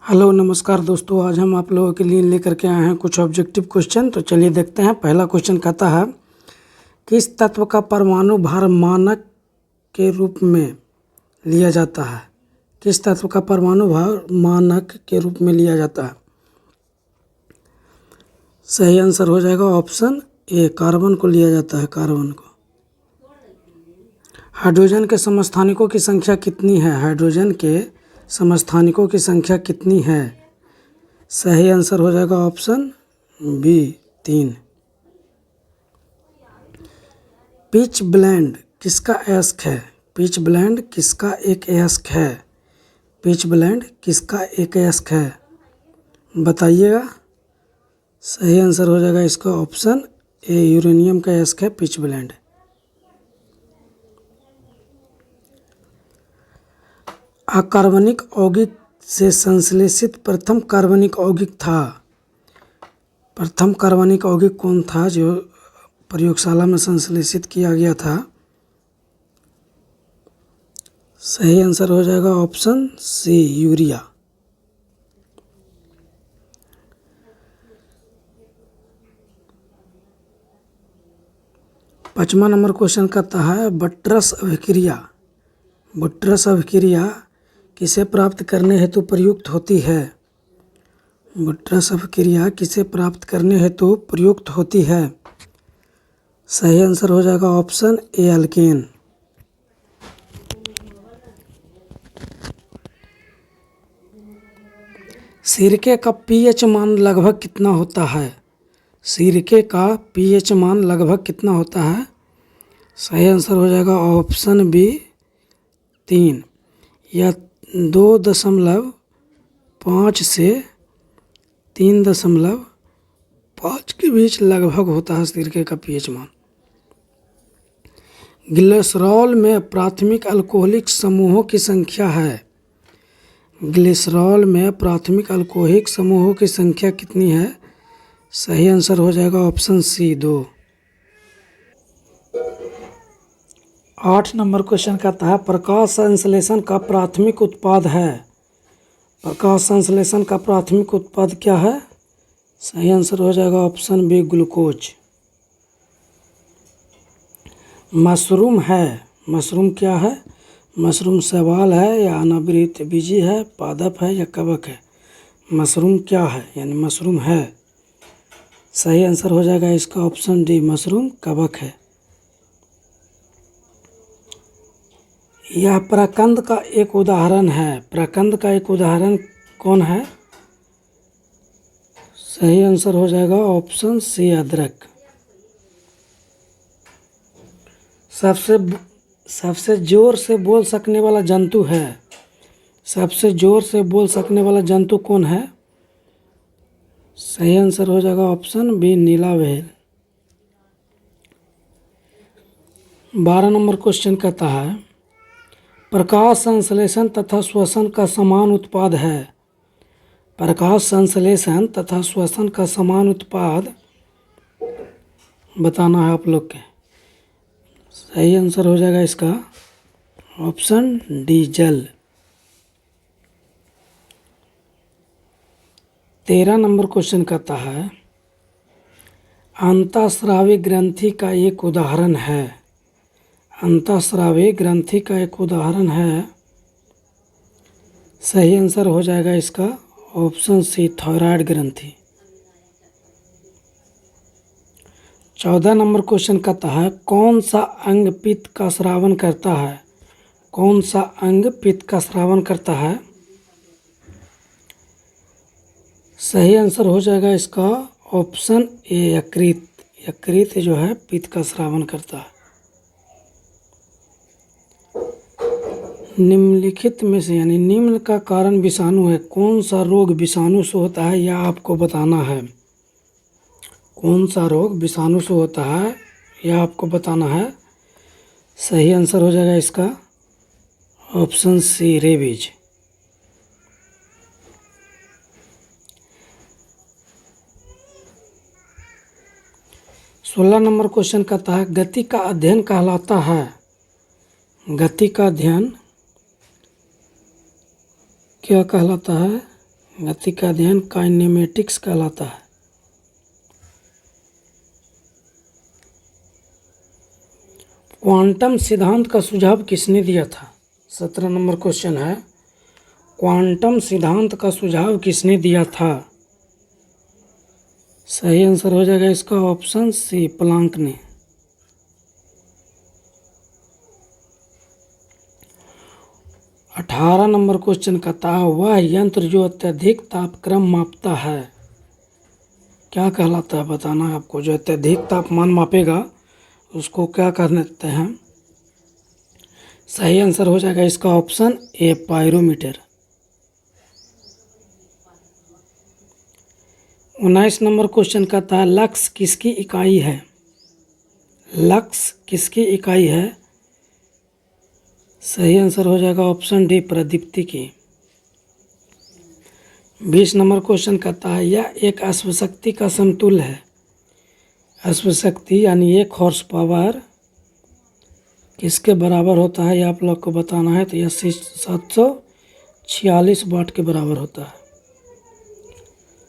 Hello नमस्कार दोस्तों, आज हम आप लोगों के लिए लेकर के आए हैं कुछ ऑब्जेक्टिव क्वेश्चन। तो चलिए देखते हैं। पहला क्वेश्चन कहता है, किस तत्व का परमाणु भार मानक के रूप में लिया जाता है? किस तत्व का परमाणु भार मानक के रूप में लिया जाता है? सही आंसर हो जाएगा ऑप्शन ए, कार्बन को लिया जाता है, कार्बन को। हाइड्रोजन के समस्थानिकों की संख्या कितनी है? हाइड्रोजन के समस्थानिकों की संख्या कितनी है? सही आंसर हो जाएगा ऑप्शन बी, 3। पिच ब्लेंड किसका अयस्क है? पिच ब्लेंड किसका एक अयस्क है? पिच ब्लेंड किसका एक अयस्क है? बताइएगा। सही आंसर हो जाएगा इसका ऑप्शन ए, यूरेनियम का अयस्क है पिच ब्लेंड। अकार्बनिक यौगिक से संश्लेषित प्रथम कार्बनिक यौगिक था? प्रथम कार्बनिक यौगिक कौन था जो प्रयोगशाला में संश्लेषित किया गया था? सही आंसर हो जाएगा ऑप्शन सी, यूरिया। पाँचवा नंबर क्वेश्चन कहता है, बट्रस अभिक्रिया। बट्रस अभिक्रिया किसे प्राप्त करने हेतु प्रयुक्त होती है? बट्रस अभिक्रिया किसे प्राप्त करने हेतु प्रयुक्त होती है? सही आंसर हो जाएगा ऑप्शन ए, अल्केन। सिरके का पीएच मान लगभग कितना होता है? सिरके का पीएच मान लगभग कितना होता है? सही आंसर हो जाएगा ऑप्शन बी, 3 या 2.5 से 3.5 के बीच लगभग होता है सिरके का पीएच मान। ग्लिसरॉल में प्राथमिक अल्कोहलिक समूहों की संख्या है? ग्लिसरॉल में प्राथमिक अल्कोहलिक समूहों की संख्या कितनी है? सही आंसर हो जाएगा ऑप्शन सी, 2। 8 नंबर क्वेश्चन कहता है, प्रकाश संश्लेषण का प्राथमिक उत्पाद है? प्रकाश संश्लेषण का प्राथमिक उत्पाद क्या है? सही आंसर हो जाएगा ऑप्शन बी, ग्लूकोज। मशरूम है, मशरूम क्या है? मशरूम शैवाल है या अनावृत बीजी है, पादप है या कवक है? मशरूम क्या है, यानी मशरूम है। सही आंसर हो जाएगा इसका ऑप्शन डी, मशरूम कवक है। यह प्रकंद का एक उदाहरण है। प्रकंद का एक उदाहरण कौन है? सही आंसर हो जाएगा ऑप्शन सी, अदरक। सबसे जोर से बोल सकने वाला जंतु है? सबसे जोर से बोल सकने वाला जंतु कौन है? सही आंसर हो जाएगा ऑप्शन बी, नीला व्हेल। 12 नंबर क्वेश्चन कहता है, प्रकाश संश्लेषण तथा श्वसन का समान उत्पाद है? प्रकाश संश्लेषण तथा श्वसन का समान उत्पाद बताना है आप लोग के। सही आंसर हो जाएगा इसका ऑप्शन डी, जल। 13 नंबर क्वेश्चन कहता है, अंतःस्रावी ग्रंथि का एक उदाहरण है? अंतःस्रावी ग्रंथि का एक उदाहरण है। सही आंसर हो जाएगा इसका ऑप्शन सी, थायराइड ग्रंथि। 14 नंबर क्वेश्चन कहता है, कौन सा अंग पित्त का स्रावन करता है? कौन सा अंग पित्त का स्रावन करता है? सही आंसर हो जाएगा इसका ऑप्शन ए, यकृत। यकृत जो है पित्त का स्रावन करता है। निम्नलिखित में से यानी निम्न का कारण विषाणु है। कौन सा रोग विषाणु से होता है यह आपको बताना है। कौन सा रोग विषाणु से होता है यह आपको बताना है। सही आंसर हो जाएगा इसका ऑप्शन सी, रेबीज। सोलह नंबर क्वेश्चन कहता है, गति का अध्ययन कहलाता है? गति का अध्ययन क्या कहलाता है? गति का अध्ययन काइनेमेटिक्स कहलाता है। क्वांटम सिद्धांत का सुझाव किसने दिया था? 17 नंबर क्वेश्चन है, क्वांटम सिद्धांत का सुझाव किसने दिया था? सही आंसर हो जाएगा इसका ऑप्शन सी, प्लांक ने। 18 नंबर क्वेश्चन कहता है, वह यंत्र जो अत्यधिक तापक्रम मापता है क्या कहलाता है? बताना है आपको। जो अत्यधिक तापमान मापेगा उसको क्या कहते हैं? सही आंसर हो जाएगा इसका option A, pyrometer. 19 number question कहता है, लक्स किसकी इकाई है? लक्स किसकी इकाई है? सही आंसर हो जाएगा ऑप्शन डी, प्रदीप्ति की। 20 नंबर क्वेश्चन कहता है, यह एक अश्वशक्ति का समतुल्य है। अश्वशक्ति यानी 1 हॉर्स पावर किसके बराबर होता है? ये आप लोग को बताना है। तो यह 746 वाट के बराबर होता है।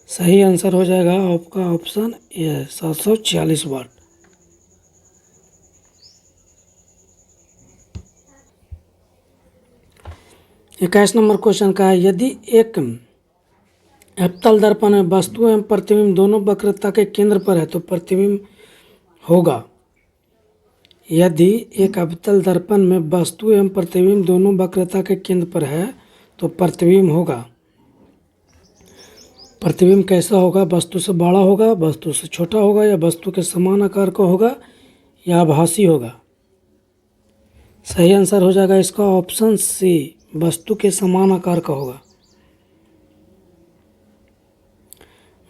सही आंसर हो जाएगा आपका ऑप्शन ए, 746 वाट। इक्कीस नंबर क्वेश्चन का है, यदि एक अवतल दर्पण में वस्तु एवं प्रतिबिंब दोनों वक्रता के केंद्र पर है तो प्रतिबिंब होगा। यदि एक अवतल दर्पण में वस्तु एवं प्रतिबिंब दोनों वक्रता के केंद्र पर है तो प्रतिबिंब होगा। प्रतिबिंब कैसा होगा? वस्तु से बड़ा होगा, वस्तु से छोटा होगा, या वस्तु के समान आकार का होगा, या आभासी होगा? सही आंसर हो जाएगा इसका ऑप्शन सी, वस्तु के समान आकार का होगा।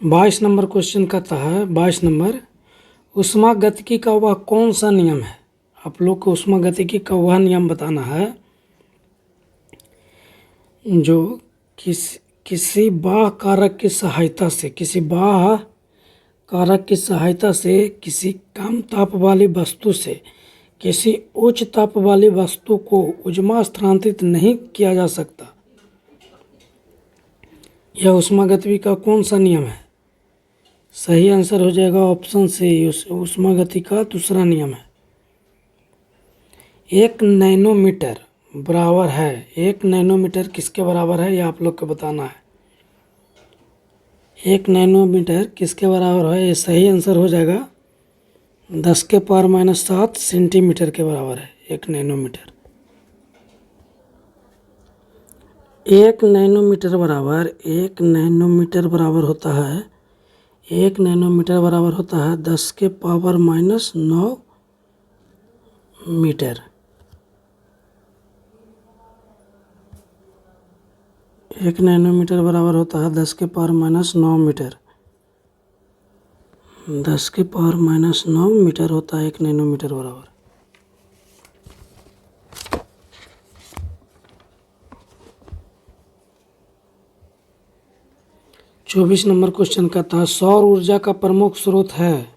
22 नंबर क्वेश्चन कहता है, 22 नंबर, ऊष्मागतिकी का वह कौन सा नियम है? आप लोग को ऊष्मागतिकी का वह नियम बताना है जो किसी बाह्य कारक की सहायता से किसी कम ताप वाली वस्तु से किसी उच्च ताप वाली वस्तु को ऊष्मा स्थानांतरित नहीं किया जा सकता। यह ऊष्मागतिकी का कौन सा नियम है? सही आंसर हो जाएगा ऑप्शन सी, ऊष्मागतिकी का दूसरा नियम है। 1 नैनोमीटर बराबर है, 1 नैनोमीटर किसके बराबर है? यह आप लोग को बताना है। 1 नैनोमीटर किसके बराबर है? ये सही आंसर हो जाएगा 10⁻⁷ सेंटीमीटर के बराबर है 1 नैनोमीटर। 1 नैनोमीटर बराबर 1 नैनोमीटर बराबर होता है 1 नैनोमीटर बराबर होता है 10⁻⁹ मीटर। 1 नैनोमीटर बराबर होता है 10⁻⁹ मीटर। 10⁻⁹ मीटर होता है 1 नैनोमीटर बराबर। चौबीस नंबर क्वेश्चन कहता है, सौर ऊर्जा का प्रमुख स्रोत है।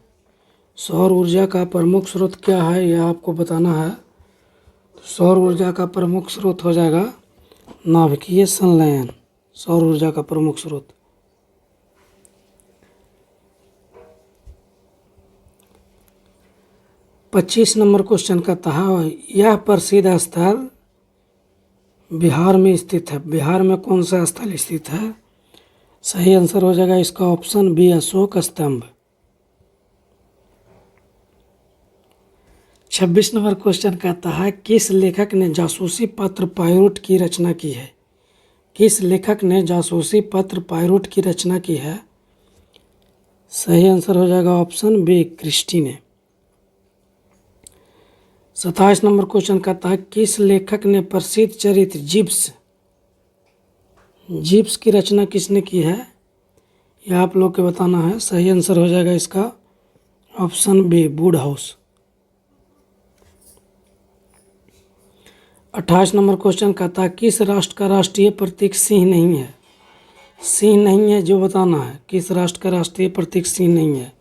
सौर ऊर्जा का प्रमुख स्रोत क्या है? यह आपको बताना है। सौर ऊर्जा का प्रमुख स्रोत हो जाएगा नाभिकीय संलयन, सौर ऊर्जा का प्रमुख स्रोत। पच्चीस नंबर क्वेश्चन कहता है, यह प्रसिद्ध स्थल बिहार में स्थित है। बिहार में कौन सा स्थल स्थित है? सही आंसर हो जाएगा इसका ऑप्शन बी, अशोक स्तंभ। 26 नंबर क्वेश्चन कहता है, किस लेखक ने जासूसी पत्र पायरोट की रचना की है? किस लेखक ने जासूसी पत्र पायरोट की रचना की है? सही आंसर हो जाएगा ऑप्शन बी, क्रिस्टी ने। 27 नंबर क्वेश्चन कहता है, किस लेखक ने प्रसिद्ध चरित्र जिप्स की रचना किसने की है? यह आप लोग को बताना है। सही आंसर हो जाएगा इसका option B, Wodehouse. 28 number question कहता है, किस राष्ट्र का राष्ट्रीय प्रतीक सिंह नहीं है? सिंह नहीं है जो बताना है। किस राष्ट्र का राष्ट्रीय प्रतीक सिंह नहीं है?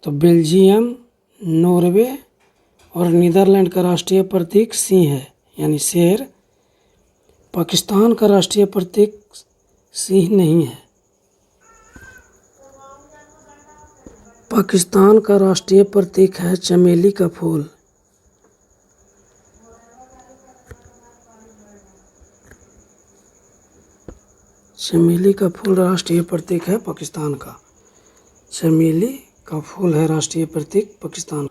तो बेल्जियम, नॉर्वे और नीदरलैंड का राष्ट्रीय प्रतीक सिंह है, यानी शेर। पाकिस्तान का राष्ट्रीय प्रतीक सिंह नहीं है। पाकिस्तान का राष्ट्रीय प्रतीक है चमेली का फूल। चमेली का फूल राष्ट्रीय प्रतीक है पाकिस्तान का। चमेली का फूल है राष्ट्रीय प्रतीक पाकिस्तान।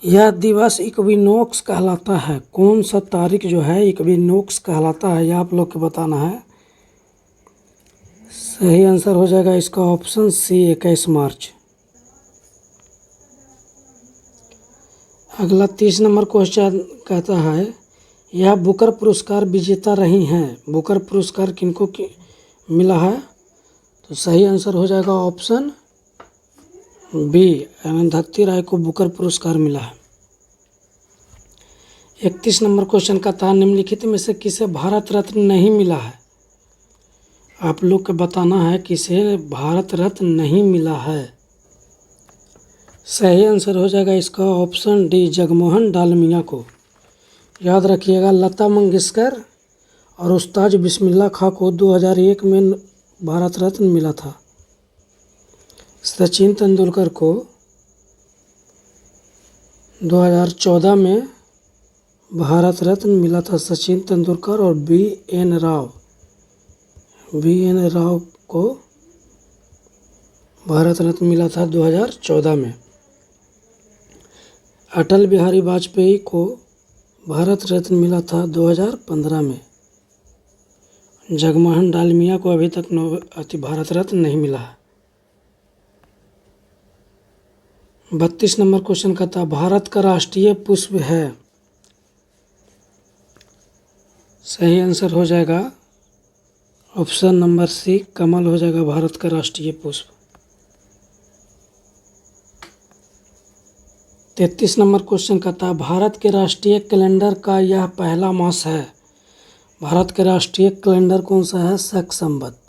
यह दिवस इक्विनोक्स कहलाता है। कौन सा तारीख जो है इक्विनोक्स कहलाता है, यह आप लोग को बताना है। सही आंसर हो जाएगा इसका ऑप्शन सी 21 मार्च। अगला 30 नंबर क्वेश्चन कहता है यह बुकर पुरस्कार विजेता रही हैं। बुकर पुरस्कार किनको मिला है, तो सही आंसर हो जाएगा ऑप्शन बी, अरुंधति राय को बुकर पुरस्कार मिला है। 31 नंबर क्वेश्चन का था निम्नलिखित में से किसे भारत रत्न नहीं मिला है। आप लोग को बताना है किसे भारत रत्न नहीं मिला है। सही आंसर हो जाएगा इसका ऑप्शन डी, जगमोहन डालमिया को। याद रखिएगा लता मंगेशकर और उस्ताद बिस्मिल्लाह खां को 2001 में भारत रत्न मिला था। सचिन तेंदुलकर को 2014 में भारत रत्न मिला था। सचिन तेंदुलकर और बी.एन. राव को भारत रत्न मिला था 2014 में। अटल बिहारी वाजपेयी को भारत रत्न मिला था 2015 में। जगमोहन डालमिया को अभी तक भारत रत्न नहीं मिला है। 32 नंबर क्वेश्चन का था भारत का राष्ट्रीय पुष्प है। सही आंसर हो जाएगा ऑप्शन नंबर सी, कमल हो जाएगा भारत का राष्ट्रीय पुष्प। 33 नंबर क्वेश्चन का था भारत के राष्ट्रीय कैलेंडर का यह पहला मास है। भारत के राष्ट्रीय कैलेंडर कौन सा है, शक संवत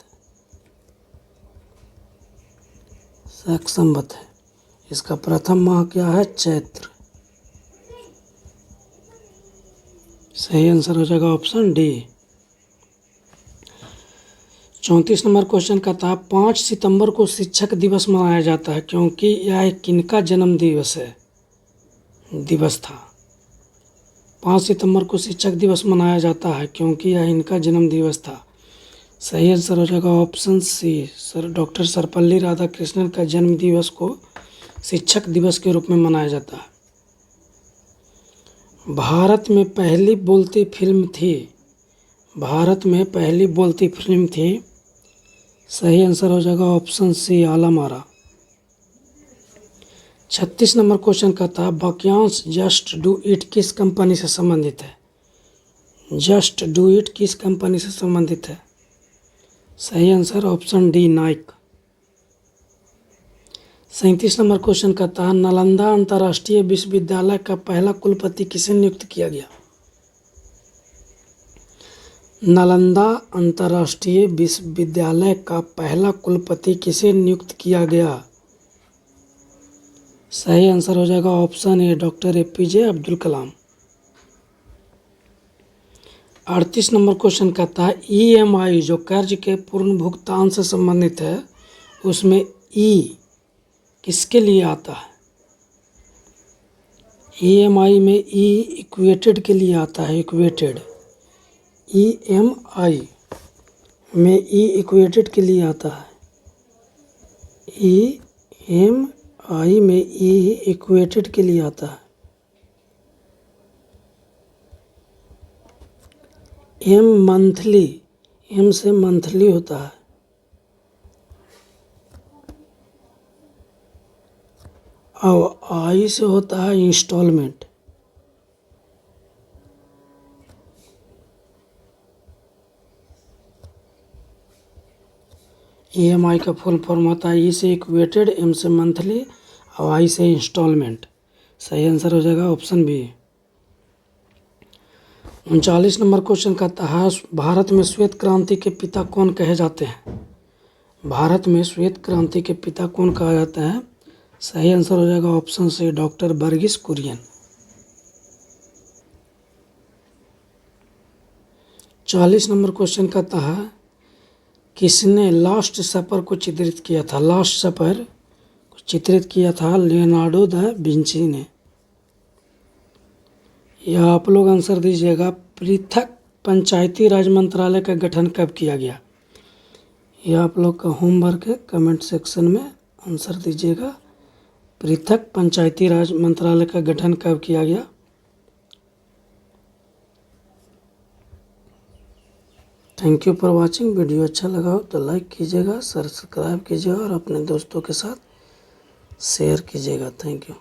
है। इसका प्रथम माह क्या है, चैत्र। सही आंसर हो जाएगा ऑप्शन डी। 34 नंबर क्वेश्चन का था 5 सितंबर को शिक्षक दिवस मनाया जाता है क्योंकि यह एक किनका जन्म दिवस था। 5 सितंबर को शिक्षक दिवस मनाया जाता है क्योंकि यह इनका जन्म दिवस था। सही आंसर हो जाएगा option C, doctor Sarvepalli Radhakrishnan का जन्म दिवस को शिक्षक दिवस के रूप में मनाया जाता है। भारत में पहली बोलती फिल्म थी। सही आंसर हो जाएगा ऑप्शन सी, आलम आरा। 36 नंबर क्वेश्चन का था वाक्यांश जस्ट डू इट किस कंपनी से संबंधित है। जस्ट डू इट किस कंपनी से संबंधित है। सही answer option D, Naik. 37 number question का था नालंदा अंतर्राष्ट्रीय विश्वविद्यालय का पहला कुलपति किसे नियुक्त किया गया। नालंदा अंतर्राष्ट्रीय विश्वविद्यालय का पहला कुलपति किसे नियुक्त किया गया। सही आंसर हो जाएगा option A, doctor APJ Abdul Kalam. 38 number question का था EMI जो कर्ज के पूर्ण भुगतान से संबंधित है उसमें ई किसके लिए आता है। EMI में ई इक्वेटेड के लिए आता है। EMI में ई इक्वेटेड के लिए आता है। EMI में ई इक्वेटेड के लिए आता है। एम से मंथली होता है। और आई से होता है इंस्टॉलमेंट। EMI का फुल फॉर्म होता है ई से इक्वेटेड, एम से मंथली और आई से इंस्टॉलमेंट। सही आंसर हो जाएगा ऑप्शन बी। 39 नंबर क्वेश्चन कहता है भारत में श्वेत क्रांति के पिता कौन कहे जाते हैं। भारत में श्वेत क्रांति के पिता कौन कहा जाता है। सही आंसर हो जाएगा option C, doctor Varghese Kurien. 40 number question कहता है किसने लास्ट सपर को चित्रित किया था। लास्ट सपर को चित्रित किया था लियोनार्डो दा विंची ने। यह आप लोग आंसर दीजिएगा। पृथक पंचायती राज मंत्रालय का गठन कब किया गया। यह आप लोग का होमवर्क है, कमेंट सेक्शन में आंसर दीजिएगा। पृथक पंचायती राज मंत्रालय का गठन कब किया गया। Thank you for watching. Video अच्छा लगा हो तो लाइक कीजिएगा, सब्सक्राइब कीजिएगा और अपने दोस्तों के साथ शेयर कीजिएगा। Thank you.